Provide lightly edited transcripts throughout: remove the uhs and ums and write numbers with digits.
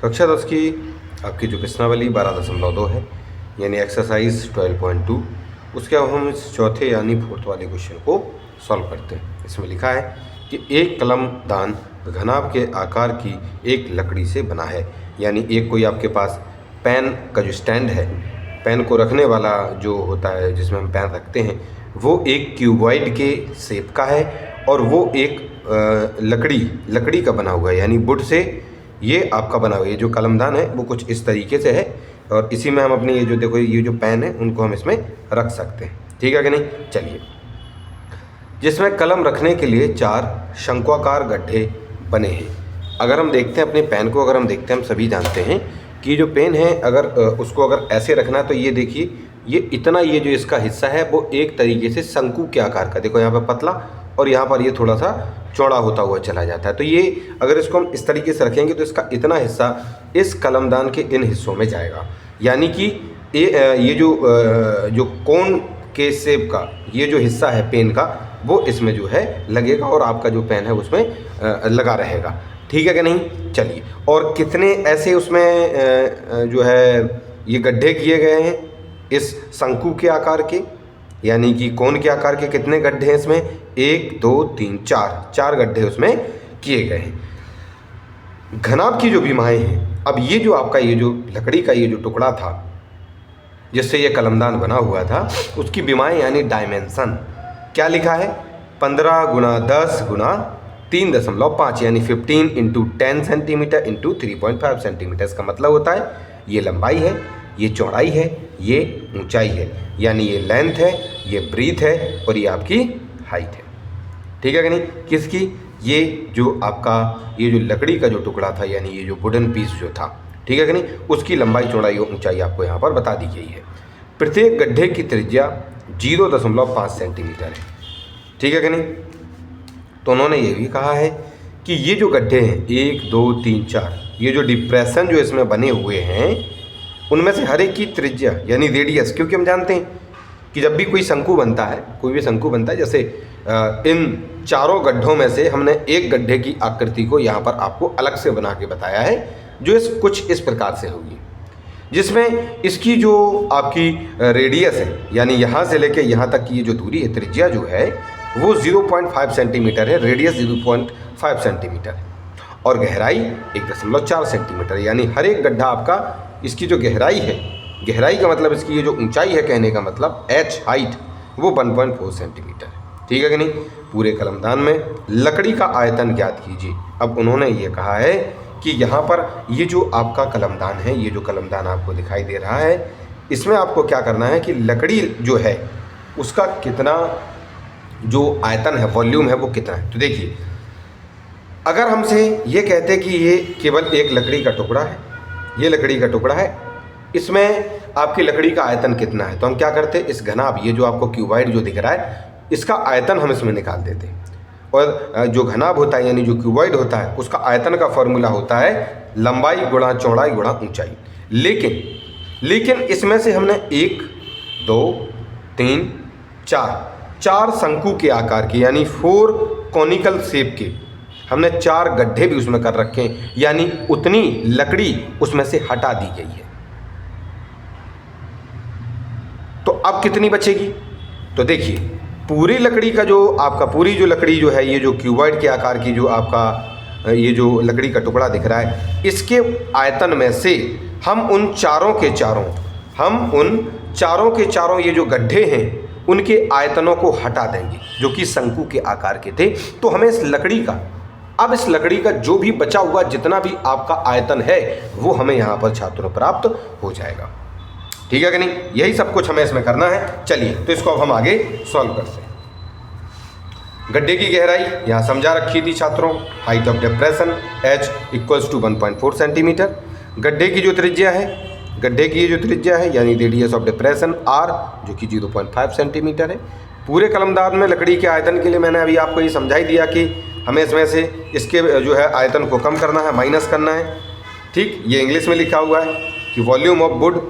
कक्षा 10 की आपकी जो प्रश्नावली 12.2 है, यानी एक्सरसाइज 12.2, उसके अब हम इस चौथे यानी फोर्थ वाले क्वेश्चन को सॉल्व करते हैं। इसमें लिखा है कि एक कलमदान घनाभ के आकार की एक लकड़ी से बना है, यानी एक कोई आपके पास पेन का जो स्टैंड है, पेन को रखने वाला जो होता है जिसमें हम पेन रखते हैं, वो एक क्यूबॉइड के शेप का है और वो एक लकड़ी का बना हुआ है, यानी वुड से ये आपका बना हुआ है। ये जो कलमदान है वो कुछ इस तरीके से है और इसी में हम अपनी ये जो देखो ये जो पेन है उनको हम इसमें रख सकते हैं, ठीक है कि नहीं। चलिए, जिसमें कलम रखने के लिए 4 शंक्वाकार गड्ढे बने हैं। अगर हम देखते हैं अपने पेन को, अगर हम देखते हैं, हम सभी जानते हैं कि जो पेन है अगर उसको अगर ऐसे रखना है तो ये देखिए ये इतना, ये जो इसका हिस्सा है वो एक तरीके से शंकु के आकार का, देखो यहाँ पर पतला और यहाँ पर ये थोड़ा सा चौड़ा होता हुआ चला जाता है। तो ये अगर इसको हम इस तरीके से रखेंगे तो इसका इतना हिस्सा इस कलमदान के इन हिस्सों में जाएगा, यानी कि ये जो कोन के शेप का ये जो हिस्सा है पेन का वो इसमें जो है लगेगा और आपका जो पेन है उसमें लगा रहेगा, ठीक है कि नहीं। चलिए, और कितने ऐसे उसमें जो है ये गड्ढे किए गए हैं इस शंकु के आकार के, यानी कि कोन के आकार के कितने गड्ढे हैं इसमें, 1 2 3 4 गड्ढे उसमें किए गए हैं। घनाभ की जो विमाएँ हैं, अब ये जो आपका ये जो लकड़ी का ये जो टुकड़ा था जिससे ये कलमदान बना हुआ था, उसकी विमाएँ यानी डायमेंशन क्या लिखा है, 15 × 10 × 3.5, यानी 15 × 10 सेंटीमीटर × 3.5 सेंटीमीटर। इसका मतलब होता है ये लंबाई है, ये चौड़ाई है, ये ऊंचाई है, यानी ये लेंथ है, ये ब्रीथ है और ये आपकी हाइट है, ठीक है कि नहीं। किसकी, ये जो आपका ये जो लकड़ी का जो टुकड़ा था, यानी ये जो वुडन पीस जो था, ठीक है कि नहीं, उसकी लंबाई चौड़ाई और ऊंचाई आपको यहाँ पर बता दी गई है। प्रत्येक गड्ढे की त्रिज्या 0.5 सेंटीमीटर है, ठीक है कि नहीं। तो उन्होंने ये भी कहा है कि ये जो गड्ढे हैं 1 2 3 4, ये जो डिप्रेशन जो इसमें बने हुए हैं उनमें से हर एक की त्रिज्या यानी रेडियस, क्योंकि हम जानते हैं कि जब भी कोई शंकु बनता है, कोई भी शंकु बनता है, जैसे इन चारों गड्ढों में से हमने एक गड्ढे की आकृति को यहाँ पर आपको अलग से बना के बताया है, जो कुछ इस प्रकार से होगी, जिसमें इसकी जो आपकी रेडियस है, यानी यहाँ से लेके यहाँ तक की ये जो दूरी है, त्रिज्या जो है वो 0.5 सेंटीमीटर है, रेडियस 0.5 सेंटीमीटर है और गहराई 1.4 सेंटीमीटर, यानी हर एक गड्ढा आपका इसकी जो गहराई है, गहराई का मतलब इसकी ये जो ऊंचाई है, कहने का मतलब h हाइट, वो 1.4 सेंटीमीटर है, ठीक है कि नहीं। पूरे कलमदान में लकड़ी का आयतन ज्ञात कीजिए। अब उन्होंने ये कहा है कि यहाँ पर ये जो आपका कलमदान है, ये जो कलमदान आपको दिखाई दे रहा है, इसमें आपको क्या करना है कि लकड़ी जो है उसका कितना जो आयतन है, वॉल्यूम है, वो कितना है। तो देखिए, अगर हमसे ये कहते कि ये केवल एक लकड़ी का टुकड़ा है, ये लकड़ी का टुकड़ा है, इसमें आपकी लकड़ी का आयतन कितना है, तो हम क्या करते, इस घनाभ, ये जो आपको क्यूबॉइड जो दिख रहा है, इसका आयतन हम इसमें निकाल देते हैं। और जो घनाभ होता है यानी जो क्यूबॉइड होता है, उसका आयतन का फॉर्मूला होता है लंबाई गुणा चौड़ाई गुणा ऊंचाई। लेकिन इसमें से हमने 1 2 3 4 शंकु के आकार के, यानी 4 कॉनिकल शेप के हमने 4 गड्ढे भी उसमें कर रखे हैं, यानी उतनी लकड़ी उसमें से हटा दी गई है। तो अब कितनी बचेगी, तो देखिए, पूरी लकड़ी का जो आपका पूरी जो लकड़ी जो है, ये जो क्यूबॉइड के आकार की जो आपका ये जो लकड़ी का टुकड़ा दिख रहा है, इसके आयतन में से हम उन चारों के चारों ये जो गड्ढे हैं उनके आयतनों को हटा देंगे जो कि शंकु के आकार के थे। तो हमें इस लकड़ी का जो भी बचा हुआ जितना भी आपका आयतन है वो हमें यहाँ पर छात्रों प्राप्त हो जाएगा, ठीक है कि नहीं। यही सब कुछ हमें इसमें करना है। चलिए, तो इसको अब हम आगे सॉल्व करते हैं। गड्ढे की गहराई यहाँ समझा रखी थी छात्रों, height of depression h = 1.4 centimetre. गड्ढे की जो त्रिज्या है यानी रेडियस ऑफ डिप्रेशन r, जो कि 0.5 सेंटीमीटर है। पूरे कलमदान में लकड़ी के आयतन के लिए मैंने अभी आपको ये समझा ही दिया कि हमें इसमें से इसके जो है आयतन को कम करना है, माइनस करना है, ठीक। ये इंग्लिश में लिखा हुआ है कि volume of wood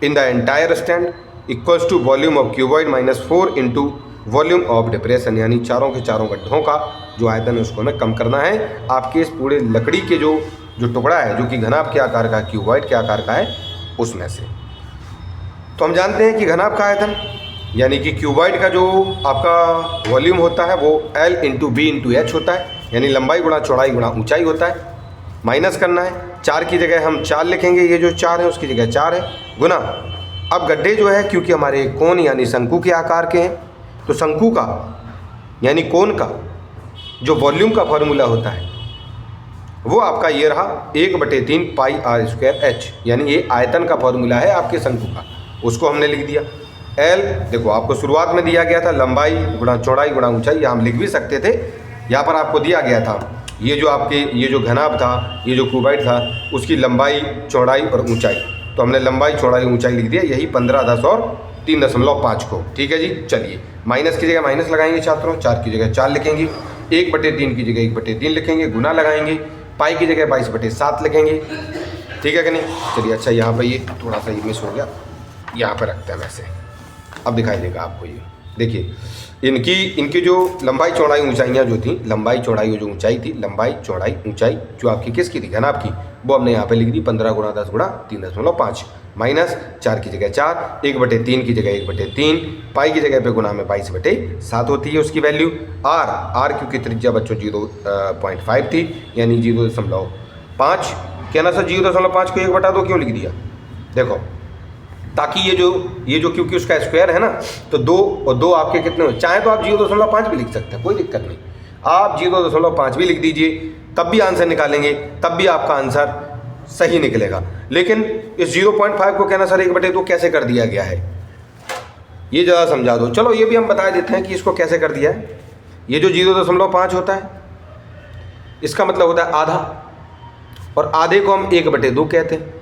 in the entire stand equals to volume of cuboid -4 × volume of depression, यानी चारों के चारों गड्ढों का जो आयतन है उसको हमें कम करना है। आपके इस पूरे लकड़ी के जो जो टुकड़ा है जो कि घनाभ के आकार का, क्यूबॉइड के आकार का है, उसमें से। तो हम जानते हैं कि घनाभ का आयतन यानी कि क्यूबॉइड का जो आपका वॉल्यूम होता है वो L into B into H होता है, यानी लंबाई गुणा चौड़ाई गुणा ऊंचाई होता है। माइनस करना है, 4 की जगह हम 4 लिखेंगे, ये जो 4 है उसकी जगह 4 है, गुना। अब गड्ढे जो है क्योंकि हमारे कोण यानी शंकु के आकार के हैं, तो शंकु का यानी कोण का जो वॉल्यूम का फॉर्मूला होता है वो आपका ये रहा 1/3 पाई आर स्क्वायर एच, यानी ये आयतन का फॉर्मूला है आपके शंकु का, उसको हमने लिख दिया। L देखो आपको शुरुआत में दिया गया था लंबाई गुणा चौड़ाई गुणा ऊंचाई, या हम लिख भी सकते थे, यहाँ पर आपको दिया गया था ये जो आपके ये जो घनाभ था, ये जो क्यूबॉइड था, उसकी लंबाई चौड़ाई और ऊंचाई, तो हमने लंबाई चौड़ाई ऊंचाई लिख दिया, यही 15, 10 और 3.5 को। ठीक है जी, चलिए माइनस की जगह माइनस लगाएंगे छात्रों, 4 की जगह 4 लिखेंगे, 1/3 की जगह 1/3 लिखेंगे, गुना लगाएंगे, पाई की जगह 22/7 लिखेंगे। ठीक है कि नहीं? चलिए, अच्छा यहाँ पर ये थोड़ा सा ये मिस हो गया, यहाँ पर रखते हैं वैसे, अब दिखाई देगा आपको। ये देखिए इनकी जो लंबाई चौड़ाई ऊंचाइयाँ जो थी, लंबाई चौड़ाई जो ऊंचाई थी, लंबाई चौड़ाई ऊंचाई जो आपकी किसकी थी, घनाभ की, वो हमने यहाँ पे लिख दी 15 × 10 × 3.5 माइनस 4 की जगह 4, 1/3 की जगह 1/3, पाई की जगह पे गुना में 22/7 होती है उसकी वैल्यू। आर क्योंकि त्रिज्या बच्चों 0.5 थी, यानी 0.5। कहना सर 0.5 को 1/2 क्यों लिख दिया? देखो ताकि ये जो क्योंकि उसका स्क्वायर है ना, तो 2 और 2 आपके कितने हो, चाहे तो आप 0.5 भी लिख सकते हैं, कोई दिक्कत नहीं, आप 0.5 भी लिख दीजिए, तब भी आंसर निकालेंगे, तब भी आपका आंसर सही निकलेगा। लेकिन इस 0.5 को कहना सर 1/2 कैसे कर दिया गया है, ये ज़्यादा समझा दो। चलो ये भी हम बता देते हैं कि इसको कैसे कर दिया है। ये जो 0.5 होता है इसका मतलब होता है आधा, और आधे को हम 1/2 कहते हैं।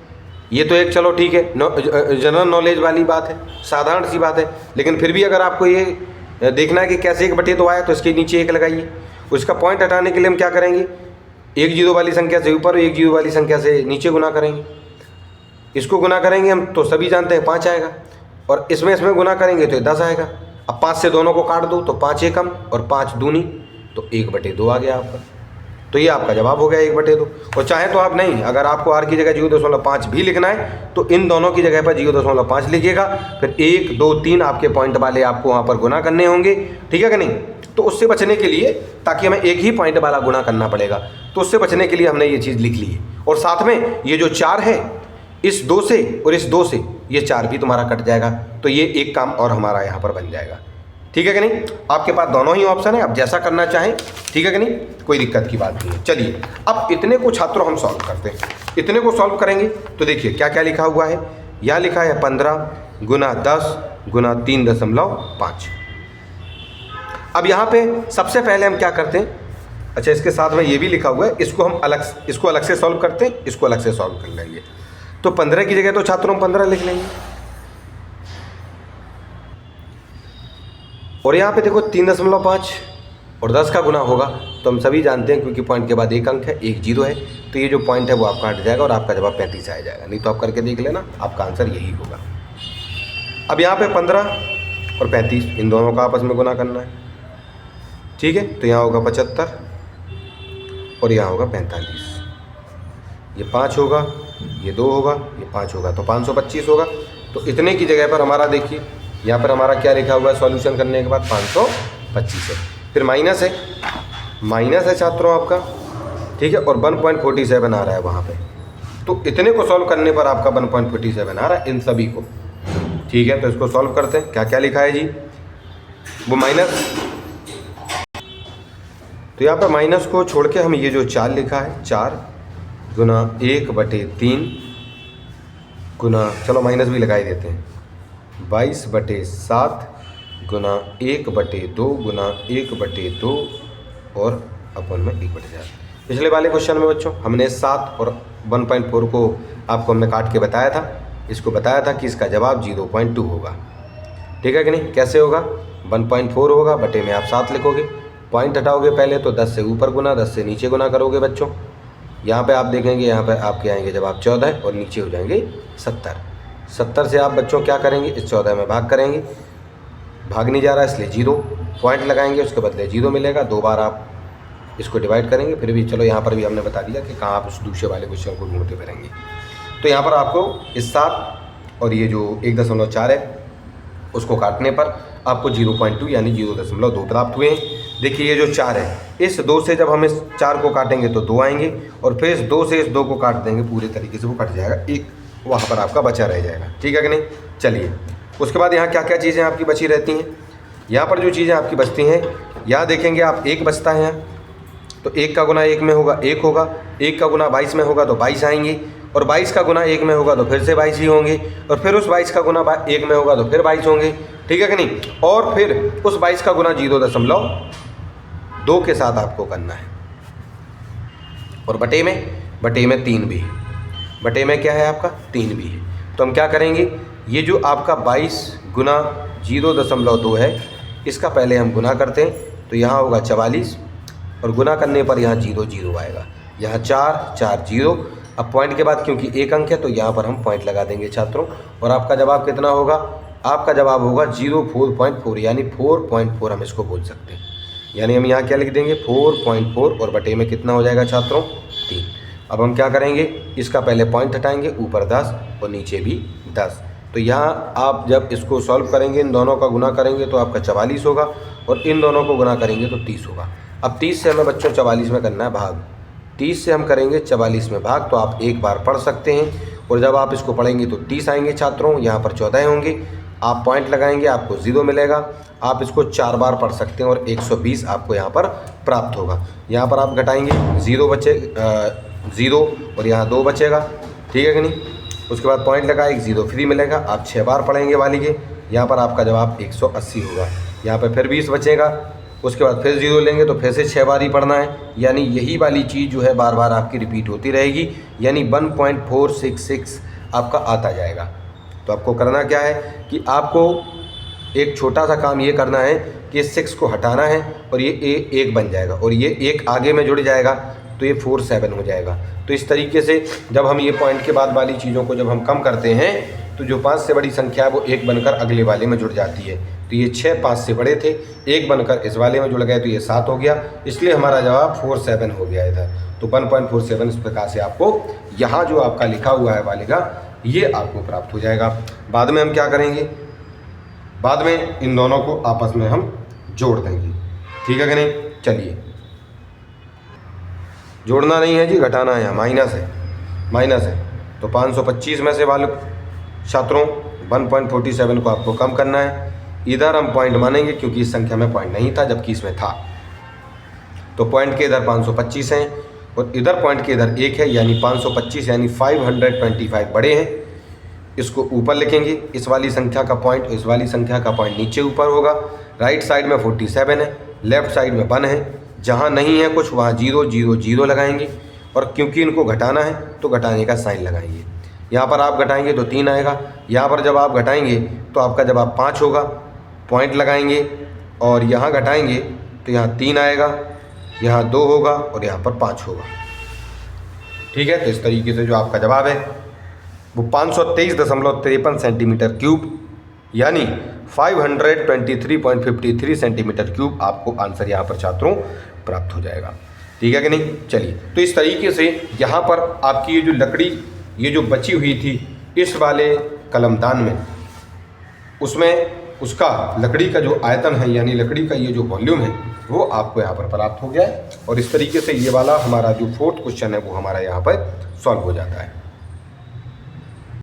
ये तो एक चलो ठीक है, जनरल नॉलेज वाली बात है, साधारण सी बात है, लेकिन फिर भी अगर आपको ये देखना है कि कैसे 1/2 आया, तो इसके नीचे 1 लगाइए। उसका पॉइंट हटाने के लिए हम क्या करेंगे, एक जीरो वाली संख्या से ऊपर और एक जीरो वाली संख्या से नीचे गुना करेंगे। इसको गुना करेंगे हम तो सभी जानते हैं 5 आएगा, और इसमें गुना करेंगे तो 10 आएगा। अब 5 से दोनों को काट दो तो 5 एकम और 5 दूनी, तो 1/2 आ गया आपका। तो ये आपका जवाब हो गया 1/2। और चाहे तो आप नहीं, अगर आपको आर की जगह 0.5 भी लिखना है तो इन दोनों की जगह पर 0.5 लिखिएगा, फिर 1, 2, 3 आपके पॉइंट वाले आपको वहाँ पर गुना करने होंगे। ठीक है कि नहीं? तो उससे बचने के लिए, ताकि हमें एक ही पॉइंट वाला गुना करना पड़ेगा, तो उससे बचने के लिए हमने ये चीज़ लिख ली है। और साथ में ये जो 4 है, इस 2 से और इस 2 से ये 4 भी तुम्हारा कट जाएगा, तो ये एक काम और हमारा यहाँ पर बन जाएगा। ठीक है कि नहीं? आपके पास दोनों ही ऑप्शन है, आप जैसा करना चाहें। ठीक है कि नहीं? कोई दिक्कत की बात नहीं है। चलिए अब इतने को छात्रों हम सॉल्व करते हैं। इतने को सॉल्व करेंगे तो देखिए क्या क्या लिखा हुआ है। यहाँ लिखा है 15 × 10 × 3.5। अब यहाँ पे सबसे पहले हम क्या करते हैं, अच्छा इसके साथ में ये भी लिखा हुआ है, इसको अलग से सॉल्व करते हैं, इसको अलग से सॉल्व कर लेंगे। तो 15 की जगह तो छात्रों हम 15 लिख लेंगे, और यहाँ पे देखो 3.5 और 10 का गुना होगा, तो हम सभी जानते हैं क्योंकि पॉइंट के बाद एक अंक है, एक जीरो है, तो ये जो पॉइंट है वो आपका हट जाएगा और आपका जवाब 35 आ जाएगा। नहीं तो आप करके देख लेना, आपका आंसर यही होगा। अब यहाँ पे 15 और 35 इन दोनों का आपस में गुना करना है। ठीक है, तो यहाँ होगा 75 और यहाँ होगा 45। ये 5 होगा, ये 2 होगा, ये 5 होगा, तो 525 होगा। तो इतने की जगह पर हमारा देखिए यहाँ पर हमारा क्या लिखा हुआ है, सॉल्यूशन करने के बाद 525 है, फिर माइनस है छात्रों आपका। ठीक है, और 1.47 आ रहा है वहाँ पे। तो इतने को सॉल्व करने पर आपका 1.47 आ रहा है इन सभी को। ठीक है, तो इसको सॉल्व करते हैं। क्या क्या लिखा है जी, वो माइनस, तो यहाँ पर माइनस को छोड़ के हम ये जो 4 लिखा है, 4 × 1/3 गुना, चलो माइनस भी लगा ही देते हैं, 22/7 गुना 1/2 गुना 1/2 और अपन में 1/4। पिछले वाले क्वेश्चन में बच्चों हमने 7 और 1.4 को आपको हमने काट के बताया था, इसको बताया था कि इसका जवाब 0.2 होगा। ठीक है कि नहीं? कैसे होगा, 1.4 होगा, बटे में आप 7 लिखोगे, पॉइंट हटाओगे पहले तो 10 से ऊपर गुना, 10 से नीचे गुना करोगे बच्चों। यहाँ पे आप देखेंगे, यहाँ पे आपके आएंगे जवाब 14 और नीचे हो जाएंगे 70। 70 से आप बच्चों क्या करेंगे, इस 14 में भाग करेंगे, भाग नहीं जा रहा इसलिए 0, पॉइंट लगाएंगे, उसके बदले 0 मिलेगा। 2 बार आप इसको डिवाइड करेंगे, फिर भी चलो यहाँ पर भी हमने बता दिया कि कहाँ आप उस दूसरे वाले क्वेश्चन को ढूंढते फिरेंगे। तो यहाँ पर आपको इस 7 और ये जो 1.4 है उसको काटने पर आपको 0.2 यानी 0.2 प्राप्त हुए हैं। देखिए ये जो 4 है, इस 2 से जब हम इस 4 को काटेंगे तो 2 आएंगे, और फिर इस 2 से इस 2 को काट देंगे, पूरे तरीके से वो कट जाएगा, एक वहाँ पर आपका बचा रह जाएगा। ठीक है कि नहीं। चलिए उसके बाद यहाँ क्या क्या चीज़ें आपकी बची रहती हैं। यहाँ पर जो चीज़ें आपकी बचती हैं, यहाँ देखेंगे आप 1 बचता है यहाँ, तो 1 का गुना 1 में होगा 1 होगा, 1 का गुना 22 में होगा तो 22 आएंगे, और 22 का गुना 1 में होगा तो फिर से 22 ही होंगे, और फिर उस 22 का गुना 1 में होगा तो फिर 22 होंगे। ठीक है कि नहीं। और फिर उस 22 का गुना 0.2 के साथ आपको करना है, और बटे में 3 भी है, बटे में क्या है आपका 3 भी है। तो हम क्या करेंगे, ये जो आपका 22 गुना 0.2 है, इसका पहले हम गुना करते हैं, तो यहाँ होगा 44, और गुना करने पर यहाँ 0 आएगा, यहाँ 4 0। अब पॉइंट के बाद क्योंकि एक अंक है तो यहाँ पर हम पॉइंट लगा देंगे छात्रों, और आपका जवाब कितना होगा, आपका जवाब होगा 04.4 यानी 4.4 हम इसको बोल सकते हैं। यानी हम यहाँ क्या लिख देंगे 4.4, और बटे में कितना हो जाएगा छात्रों 3। अब हम क्या करेंगे, इसका पहले पॉइंट हटाएंगे, ऊपर 10 और नीचे भी 10। तो यहाँ आप जब इसको सॉल्व करेंगे, इन दोनों का गुना करेंगे तो आपका 44 होगा, और इन दोनों को गुना करेंगे तो 30 होगा। अब 30 से हमें बच्चों 44 में करना है भाग, 30 से हम करेंगे 44 में भाग, तो आप एक बार पढ़ सकते हैं, और जब आप इसको पढ़ेंगे तो 30 आएंगे छात्रों, यहाँ पर 14 होंगे, आप पॉइंट लगाएंगे आपको 0 मिलेगा। आप इसको 4 बार पढ़ सकते हैं और 120 आपको यहाँ पर प्राप्त होगा। यहाँ पर आप घटाएंगे 0 बचे 0 और यहाँ 2 बचेगा। ठीक है कि नहीं। उसके बाद पॉइंट लगा, एक 0 फ्री मिलेगा। आप 6 बार पढ़ेंगे वाली के, यहाँ पर आपका जवाब 180 होगा। यहाँ पर फिर 20 बचेगा, उसके बाद फिर 0 लेंगे तो फिर से 6 बार ही पढ़ना है। यानी यही वाली चीज़ जो है बार बार आपकी रिपीट होती रहेगी, यानी 1.466 आपका आता जाएगा। तो आपको करना क्या है कि आपको एक छोटा सा काम ये करना है कि 6 को हटाना है, और ये 1 बन जाएगा, और ये 1 आगे में जुड़ जाएगा तो ये 47 हो जाएगा। तो इस तरीके से जब हम ये पॉइंट के बाद वाली चीज़ों को जब हम कम करते हैं तो जो 5 से बड़ी संख्या है वो 1 बनकर अगले वाले में जुड़ जाती है। तो ये 6 5 से बड़े थे, 1 बनकर इस वाले में जुड़ गए तो ये 7 हो गया, इसलिए हमारा जवाब 47 हो गया इधर। तो 1.47 इस प्रकार से आपको यहाँ जो आपका लिखा हुआ है वाले का ये आपको प्राप्त हो जाएगा। बाद में हम क्या करेंगे, बाद में इन दोनों को आपस में हम जोड़ देंगे। ठीक है कि नहीं। चलिए, जोड़ना नहीं है जी, घटाना है, माइनस है। तो 525 में से वाले छात्रों 1.47 को आपको कम करना है। इधर हम पॉइंट मानेंगे क्योंकि इस संख्या में पॉइंट नहीं था जबकि इसमें था, तो पॉइंट के इधर 525 हैं और इधर पॉइंट के इधर 1 है, यानी 525 यानी 525 बड़े हैं। इसको ऊपर लिखेंगे, इस वाली संख्या का पॉइंट, इस वाली संख्या का पॉइंट नीचे ऊपर होगा। राइट साइड में 47 है, लेफ्ट साइड में 1 है। जहाँ नहीं है कुछ वहाँ 0 0 0 लगाएंगे, और क्योंकि इनको घटाना है तो घटाने का साइन लगाएंगे। यहाँ पर आप घटाएंगे तो 3 आएगा, यहाँ पर जब आप घटाएंगे तो आपका जवाब 5 होगा, पॉइंट लगाएंगे, और यहाँ घटाएंगे तो यहाँ 3 आएगा, यहाँ 2 होगा और यहाँ पर 5 होगा। ठीक है। तो इस तरीके से जो आपका जवाब है वो 523.53 सेंटीमीटर क्यूब यानी 523.53 सेंटीमीटर क्यूब आपको आंसर यहाँ पर छात्रों प्राप्त हो जाएगा। ठीक है कि नहीं। चलिए, तो इस तरीके से यहाँ पर आपकी ये जो लकड़ी ये जो बची हुई थी इस वाले कलमदान में, उसमें उसका लकड़ी का जो आयतन है यानी लकड़ी का ये जो वॉल्यूम है वो आपको यहाँ पर प्राप्त हो गया है। और इस तरीके से ये वाला हमारा जो 4th क्वेश्चन है वो हमारा यहाँ पर सॉल्व हो जाता है।